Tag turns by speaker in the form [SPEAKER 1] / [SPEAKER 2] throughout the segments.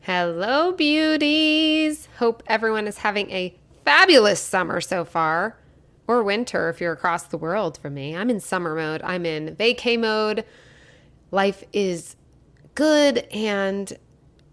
[SPEAKER 1] Hello, beauties. Hope everyone is having a fabulous summer so far, or winter if you're across the world from me. I'm in summer mode. I'm in vacay mode. Life is good, and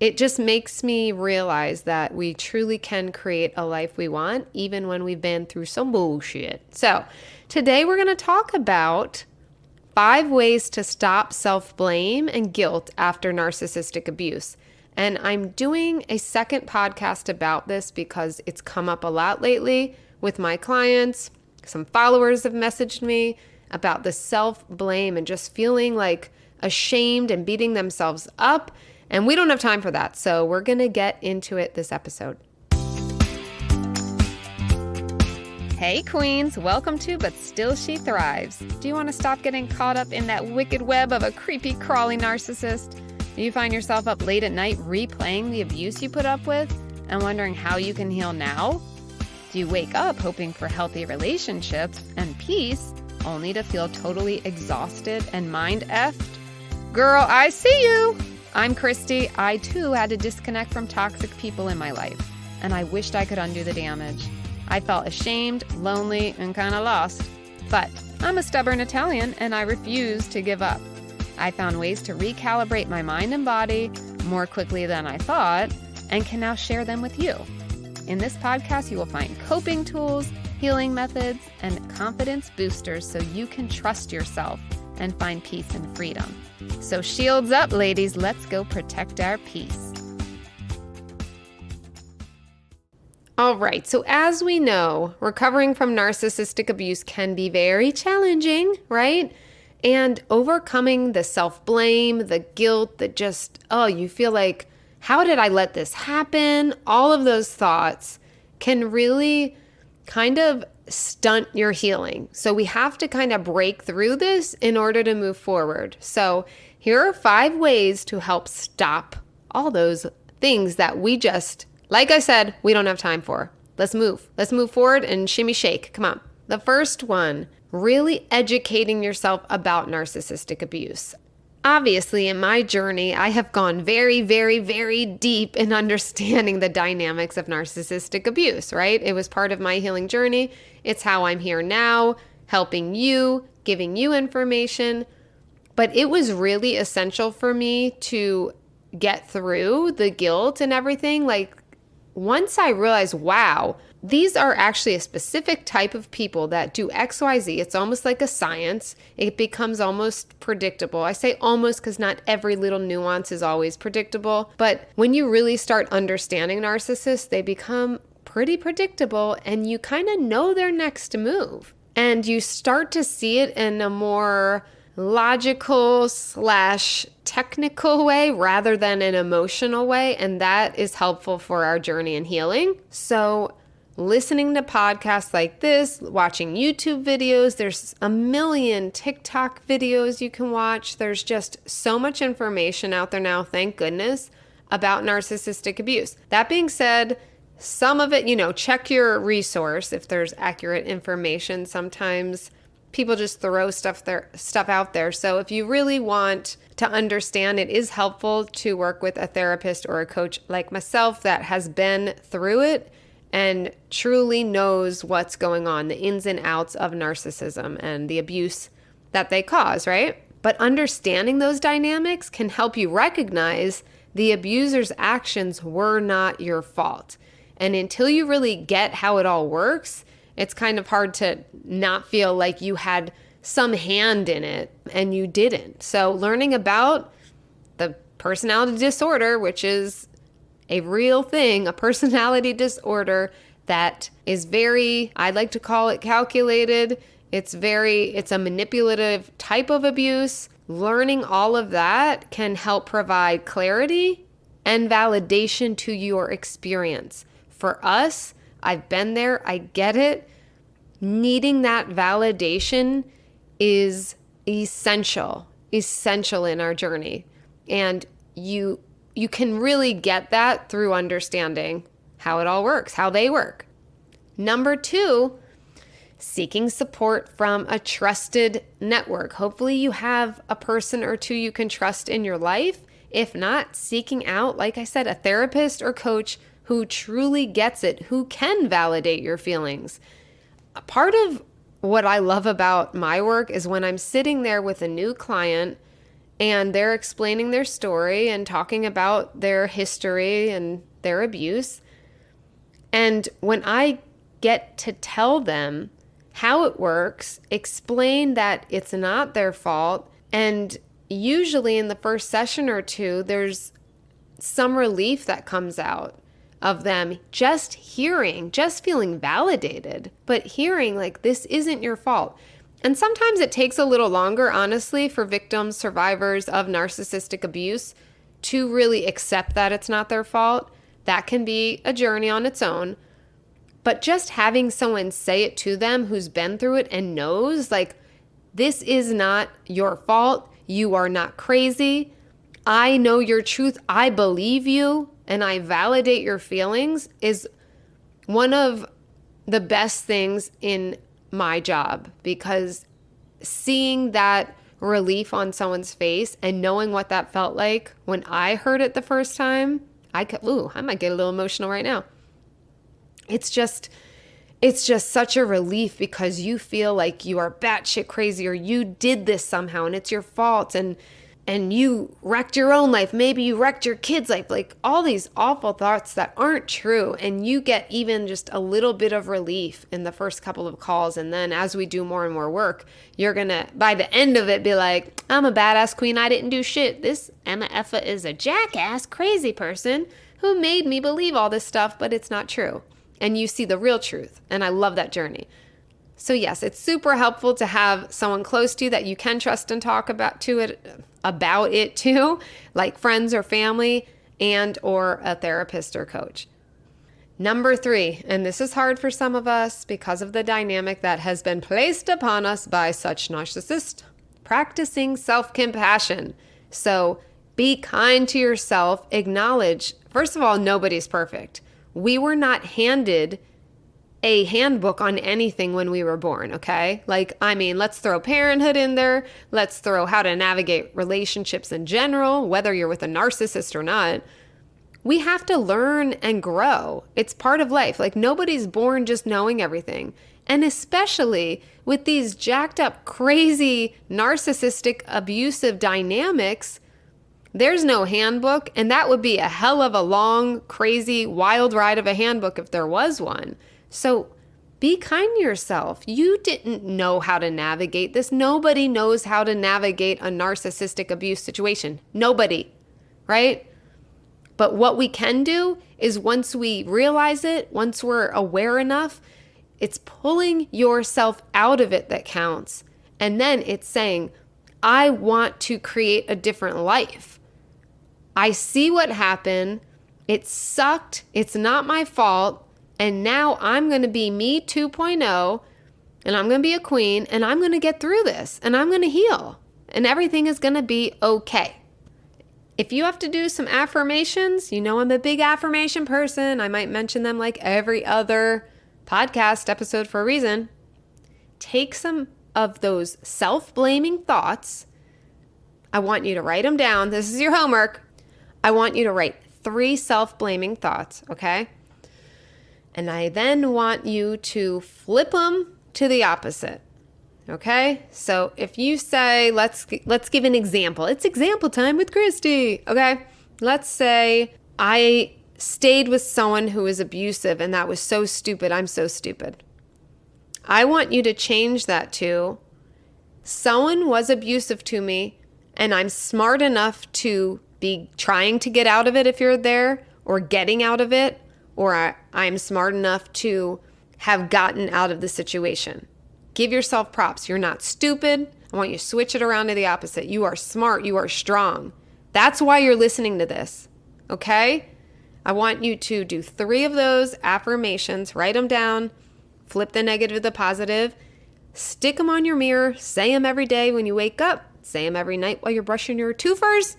[SPEAKER 1] it just makes me realize that we truly can create a life we want, even when we've been through some bullshit. So today we're going to talk about 5 ways to stop self-blame and guilt after narcissistic abuse. And I'm doing a second podcast about this because it's come up a lot lately with my clients. Some followers have messaged me about the self-blame and just feeling like ashamed and beating themselves up. And we don't have time for that. So we're going to get into it this episode. Hey queens, welcome to But Still She Thrives. Do you want to stop getting caught up in that wicked web of a creepy, crawly narcissist? Do you find yourself up late at night replaying the abuse you put up with and wondering how you can heal now? Do you wake up hoping for healthy relationships and peace only to feel totally exhausted and mind-effed? Girl, I see you! I'm Christy. I too had to disconnect from toxic people in my life, and I wished I could undo the damage. I felt ashamed, lonely, and kind of lost. But I'm a stubborn Italian, and I refuse to give up. I found ways to recalibrate my mind and body more quickly than I thought, and can now share them with you. In this podcast, you will find coping tools, healing methods, and confidence boosters so you can trust yourself and find peace and freedom. So shields up, ladies. Let's go protect our peace. All right. So as we know, recovering from narcissistic abuse can be very challenging, right? And overcoming the self-blame, the guilt, that just, you feel like, how did I let this happen? All of those thoughts can really kind of stunt your healing. So we have to kind of break through this in order to move forward. So here are 5 ways to help stop all those things that we just, like I said, we don't have time for. Let's move. Let's move forward and shimmy shake. Come on. The first one, really educating yourself about narcissistic abuse. Obviously, in my journey, I have gone very, very, very deep in understanding the dynamics of narcissistic abuse, right? It was part of my healing journey. It's how I'm here now, helping you, giving you information. But it was really essential for me to get through the guilt and everything. Like, once I realized, wow, these are actually a specific type of people that do XYZ. It's almost like a science. It becomes almost predictable. I say almost because not every little nuance is always predictable. But when you really start understanding narcissists, they become pretty predictable and you kind of know their next move. And you start to see it in a more logical / technical way rather than an emotional way. And that is helpful for our journey in healing. So listening to podcasts like this, watching YouTube videos, there's a million TikTok videos you can watch. There's just so much information out there now, thank goodness, about narcissistic abuse. That being said, some of it, check your resource if there's accurate information. Sometimes people just throw stuff out there. So if you really want to understand, it is helpful to work with a therapist or a coach like myself that has been through it and truly knows what's going on, the ins and outs of narcissism and the abuse that they cause, right? But understanding those dynamics can help you recognize the abuser's actions were not your fault. And until you really get how it all works, it's kind of hard to not feel like you had some hand in it and you didn't. So learning about the personality disorder, which is a real thing, a personality disorder that is very, I like to call it calculated. It's a manipulative type of abuse. Learning all of that can help provide clarity and validation to your experience. For us, I've been there, I get it. Needing that validation is essential in our journey. And you can really get that through understanding how it all works, how they work. Number 2, seeking support from a trusted network. Hopefully you have a person or two you can trust in your life. If not, seeking out, like I said, a therapist or coach who truly gets it, who can validate your feelings. A part of what I love about my work is when I'm sitting there with a new client and they're explaining their story and talking about their history and their abuse. And when I get to tell them how it works, explain that it's not their fault, and usually in the first session or two, there's some relief that comes out of them just hearing, just feeling validated, but hearing like this isn't your fault. And sometimes it takes a little longer, honestly, for victims, survivors of narcissistic abuse to really accept that it's not their fault. That can be a journey on its own. But just having someone say it to them who's been through it and knows, like, this is not your fault. You are not crazy. I know your truth. I believe you and I validate your feelings is one of the best things in my job, because seeing that relief on someone's face and knowing what that felt like when I heard it the first time, I might get a little emotional right now. It's just such a relief, because you feel like you are batshit crazy, or you did this somehow and it's your fault, and you wrecked your own life. Maybe you wrecked your kid's life, like all these awful thoughts that aren't true. And you get even just a little bit of relief in the first couple of calls. And then as we do more and more work, you're going to, by the end of it, be like, I'm a badass queen. I didn't do shit. This Emma Effa is a jackass, crazy person who made me believe all this stuff, but it's not true. And you see the real truth. And I love that journey. So yes, it's super helpful to have someone close to you that you can trust and talk about it to, like friends or family, and or a therapist or coach. Number 3, and this is hard for some of us because of the dynamic that has been placed upon us by such narcissists, practicing self-compassion. So be kind to yourself. Acknowledge, first of all, nobody's perfect. We were not handed a handbook on anything when we were born, okay? Let's throw parenthood in there. Let's throw how to navigate relationships in general, whether you're with a narcissist or not. We have to learn and grow. It's part of life. Nobody's born just knowing everything. And especially with these jacked up, crazy, narcissistic, abusive dynamics, there's no handbook. And that would be a hell of a long, crazy, wild ride of a handbook if there was one. So be kind to yourself. You didn't know how to navigate this. Nobody knows how to navigate a narcissistic abuse situation. Nobody, right? But what we can do is, once we realize it, once we're aware enough, it's pulling yourself out of it that counts. And then it's saying, I want to create a different life. I see what happened. It sucked. It's not my fault. And now I'm going to be me 2.0, and I'm going to be a queen, and I'm going to get through this, and I'm going to heal, and everything is going to be okay. If you have to do some affirmations, I'm a big affirmation person. I might mention them like every other podcast episode for a reason. Take some of those self-blaming thoughts. I want you to write them down. This is your homework. I want you to write 3 self-blaming thoughts, okay? And I then want you to flip them to the opposite, okay? So if you say, let's give an example. It's example time with Christy, okay? Let's say I stayed with someone who was abusive and that was so stupid. I'm so stupid. I want you to change that to, someone was abusive to me and I'm smart enough to be trying to get out of it if you're there, or getting out of it, or I'm smart enough to have gotten out of the situation. Give yourself props. You're not stupid. I want you to switch it around to the opposite. You are smart. You are strong. That's why you're listening to this, okay? I want you to do 3 of those affirmations. Write them down. Flip the negative to the positive. Stick them on your mirror. Say them every day when you wake up. Say them every night while you're brushing your toofers.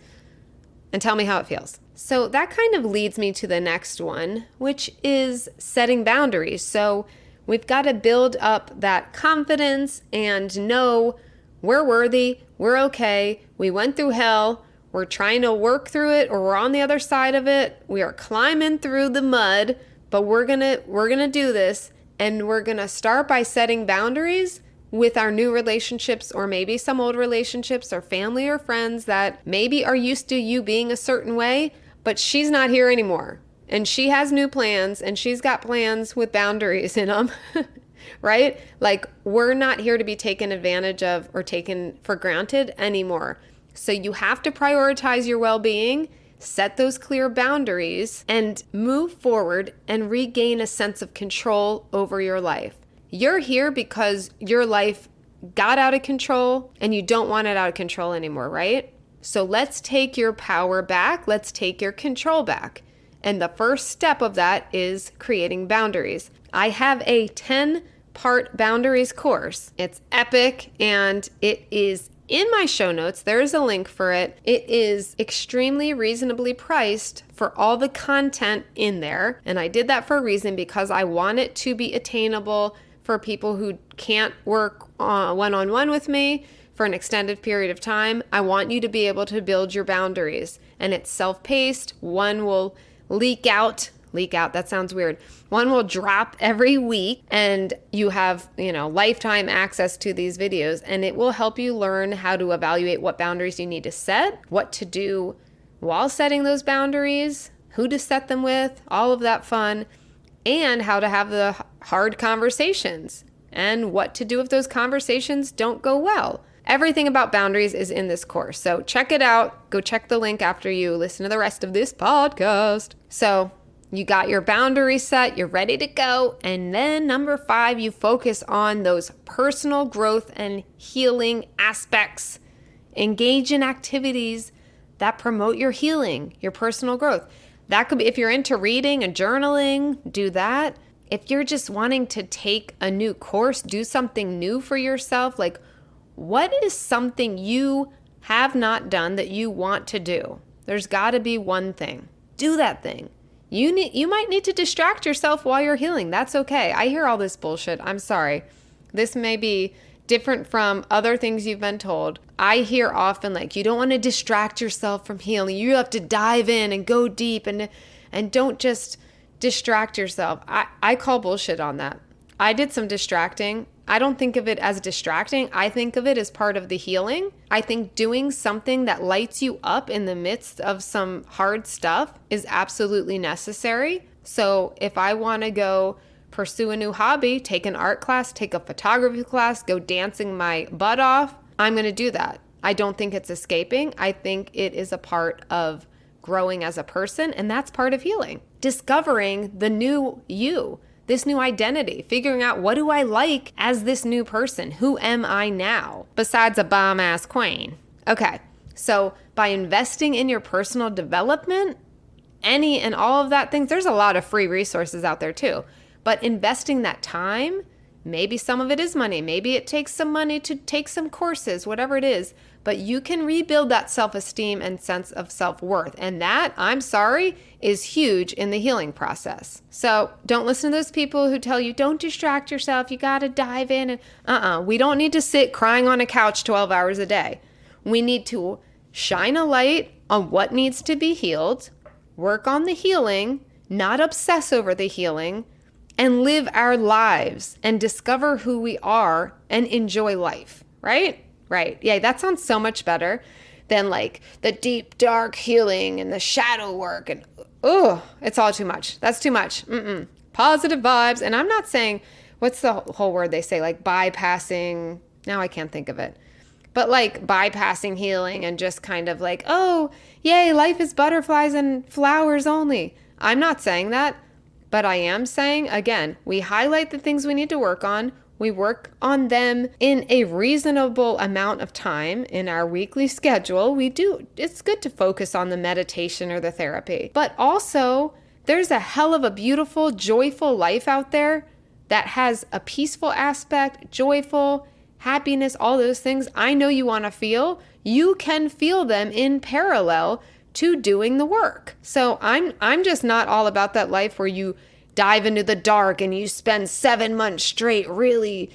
[SPEAKER 1] And tell me how it feels. So that kind of leads me to the next one, which is setting boundaries. So we've got to build up that confidence and know we're worthy, we're okay, we went through hell, We're trying to work through it, or we're on the other side of it. We are climbing through the mud, but we're going to do this, and we're going to start by setting boundaries with our new relationships, or maybe some old relationships, or family or friends that maybe are used to you being a certain way, but she's not here anymore. And she has new plans, and she's got plans with boundaries in them, right? Like, we're not here to be taken advantage of or taken for granted anymore. So you have to prioritize your well-being, set those clear boundaries, and move forward and regain a sense of control over your life. You're here because your life got out of control and you don't want it out of control anymore, right? So let's take your power back. Let's take your control back. And the first step of that is creating boundaries. I have a 10-part boundaries course. It's epic, and it is in my show notes. There is a link for it. It is extremely reasonably priced for all the content in there. And I did that for a reason, because I want it to be attainable for people who can't work one-on-one with me for an extended period of time. I want you to be able to build your boundaries. And it's self-paced. One will leak out, that sounds weird. One will drop every week, and you have, lifetime access to these videos, and it will help you learn how to evaluate what boundaries you need to set, what to do while setting those boundaries, who to set them with, all of that fun, and how to have the hard conversations, and what to do if those conversations don't go well. Everything about boundaries is in this course. So check it out. Go check the link after you listen to the rest of this podcast. So you got your boundaries set, you're ready to go. And then number 5, you focus on those personal growth and healing aspects. Engage in activities that promote your healing, your personal growth. That could be, if you're into reading and journaling, do that. If you're just wanting to take a new course, do something new for yourself, like, what is something you have not done that you want to do? There's got to be one thing. Do that thing. You might need to distract yourself while you're healing. That's okay. I hear all this bullshit. I'm sorry. This may be different from other things you've been told. I hear often, like, you don't want to distract yourself from healing. You have to dive in and go deep, and don't just distract yourself. I call bullshit on that. I did some distracting. I don't think of it as distracting. I think of it as part of the healing. I think doing something that lights you up in the midst of some hard stuff is absolutely necessary. So if I want to go pursue a new hobby, take an art class, take a photography class, go dancing my butt off, I'm going to do that. I don't think it's escaping. I think it is a part of growing as a person, and that's part of healing. Discovering the new you. This new identity, figuring out, what do I like as this new person? Who am I now? Besides a bomb-ass queen. Okay, so by investing in your personal development, any and all of that things, there's a lot of free resources out there too. But investing that time, maybe some of it is money, maybe it takes some money to take some courses, whatever it is, but you can rebuild that self-esteem and sense of self-worth. And that, I'm sorry, is huge in the healing process. So don't listen to those people who tell you, don't distract yourself, you got to dive in. And we don't need to sit crying on a couch 12 hours a day. We need to shine a light on what needs to be healed, work on the healing, not obsess over the healing, and live our lives and discover who we are and enjoy life, right? Right. Yeah, that sounds so much better than like the deep, dark healing and the shadow work. And it's all too much. That's too much. Positive vibes. And I'm not saying, what's the whole word they say? Like bypassing. Now I can't think of it. But like bypassing healing and just kind of like, oh, yay, life is butterflies and flowers only. I'm not saying that. But I am saying, again, we highlight the things we need to work on. We work on them in a reasonable amount of time in our weekly schedule. It's good to focus on the meditation or the therapy. But also, there's a hell of a beautiful, joyful life out there that has a peaceful aspect, joyful, happiness, all those things I know you want to feel. You can feel them in parallel to doing the work. So I'm just not all about that life where you dive into the dark and you spend 7 months straight really,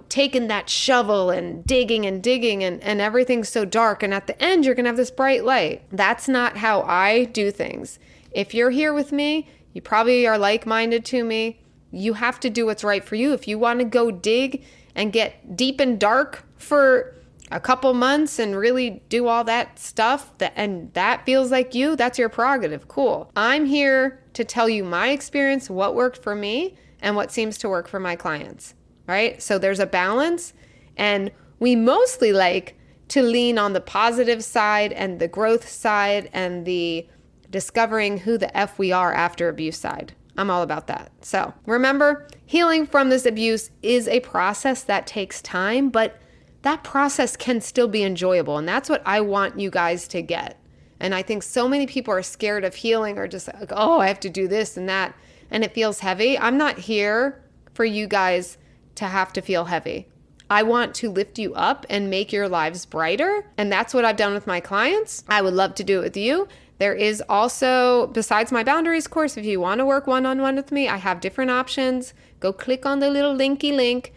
[SPEAKER 1] taking that shovel and digging and everything's so dark. And at the end, you're going to have this bright light. That's not how I do things. If you're here with me, you probably are like-minded to me. You have to do what's right for you. If you want to go dig and get deep and dark for a couple months and really do all that stuff and that feels like you, that's your prerogative. Cool. I'm here to tell you my experience, what worked for me and what seems to work for my clients, right? So there's a balance, and we mostly like to lean on the positive side and the growth side and the discovering who the F we are after abuse side. I'm all about that. So remember, healing from this abuse is a process that takes time, but that process can still be enjoyable. And that's what I want you guys to get. And I think so many people are scared of healing or just like, oh, I have to do this and that. And it feels heavy. I'm not here for you guys to have to feel heavy. I want to lift you up and make your lives brighter. And that's what I've done with my clients. I would love to do it with you. There is also, besides my boundaries course, if you want to work one-on-one with me, I have different options. Go click on the little linky link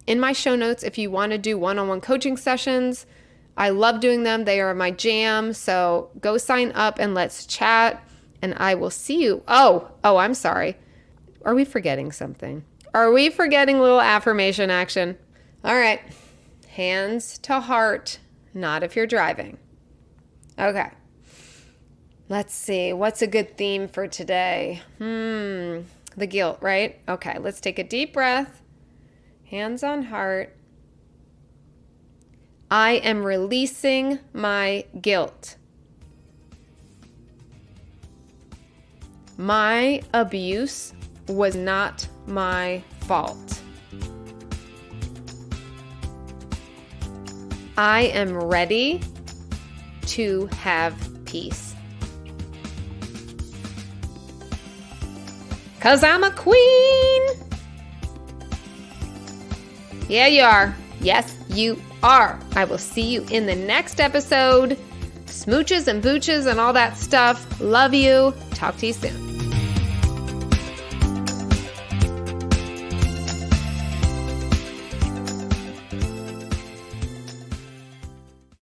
[SPEAKER 1] in my show notes if you want to do one-on-one coaching sessions. I love doing them. They are my jam. So go sign up and let's chat, and I will see you. Oh, I'm sorry. Are we forgetting something? Are we forgetting a little affirmation action? All right. Hands to heart, not if you're driving. Okay. Let's see. What's a good theme for today? The guilt, right? Okay. Let's take a deep breath. Hands on heart. I am releasing my guilt. My abuse was not my fault. I am ready to have peace. 'Cause I'm a queen. Yeah, you are. Yes, you are. I will see you in the next episode. Smooches and booches and all that stuff. Love you. Talk to you soon.